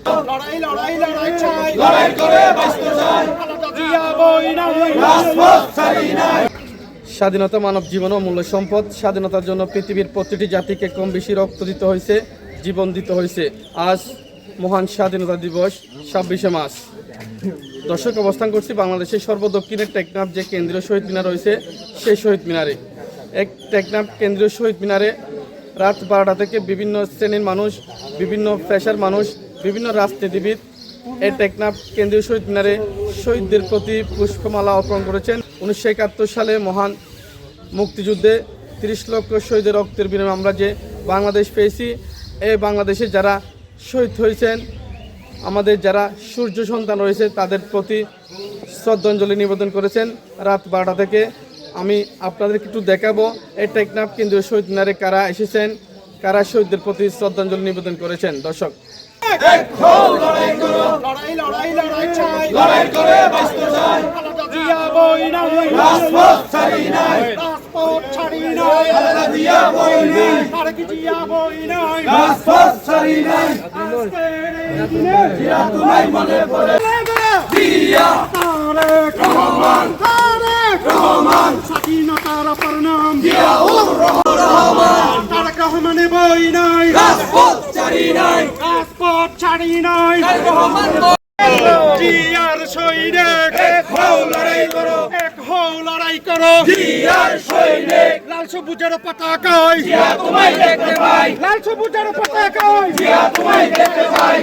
লড়াই লড়াই লড়াই চাই, লড়াই করে বাঁচতে চাই, খালেদা জিয়া বই নাই, রাজপথ ছাড়ি নাই। স্বাধীনতা মানব জীবন অমূল্য সম্পদ। স্বাধীনতার জন্য পৃথিবীর প্রতিটি জাতিকে কম বেশি রক্ত দিতে হয়েছে, জীবন দিতে হয়েছে। আজ মহান স্বাধীনতা দিবস 26শে মার্চ। দর্শক, অবস্থান করছি বাংলাদেশের সর্বদক্ষিণের টেকনাফ যে কেন্দ্রীয় শহীদ মিনার রয়েছে সেই শহীদ মিনারে। টেকনাফ কেন্দ্রীয় শহীদ মিনারে রাত 12টা থেকে বিভিন্ন শ্রেণীর মানুষ, বিভিন্ন পেশার মানুষ, বিভিন্ন রাজনীতিবিদ এই টেকনাফ কেন্দ্রীয় শহীদ মিনারে শহীদদের প্রতি পুষ্পমালা অর্পণ করেছেন। 1971 সালে মহান মুক্তিযুদ্ধে 30 লক্ষ শহীদের রক্তের বিনিময়ে আমরা যে বাংলাদেশ পেয়েছি, এই বাংলাদেশে যারা শহীদ হয়েছেন, আমাদের যারা সূর্য সন্তান রয়েছে, তাদের প্রতি শ্রদ্ধাঞ্জলি নিবেদন করেছেন রাত 12টা থেকে। আমি আপনাদেরকে একটু দেখাবো এই টেকনাফ কেন্দ্রীয় শহীদ মিনারে কারা এসেছেন, কারা শহীদদের প্রতি শ্রদ্ধাঞ্জলি নিবেদন করেছেন। দর্শক, লড়াই লড়াই লড়াই চাই, লড়াই করে বাঁচতে চাই, খালেদা জিয়া বই নাই, রাজপথ ছাড়ি নাই, রাজপথ ছাড়ি নাই, খালেদা জিয়া বই নাই, তারেক জিয়া বই নাই, রাজপথ ছাড়ি নাই। আজকের এই দিনে জিয়া তোমায় মনে পড়ে, জিয়া তারেক রহমান, তারেক রহমান, স্বাধীনতার প্রণাম, জিয়াউর রহমান, তারেক রহমানে বই নাই, রাজপথ ছাড়ি নাই, রাজপথ ছাড়ি নাই, রহমান জিয়ার সৈনিক এক হও লড়াই করো, এক হও লড়াই করো, জিয়ার সৈনিক, লাল সবুজের পতাকায়, জিয়া তোমায় দেখতে পাই, লাল সবুজের পতাকায়, জিয়া তোমায় দেখতে পাই।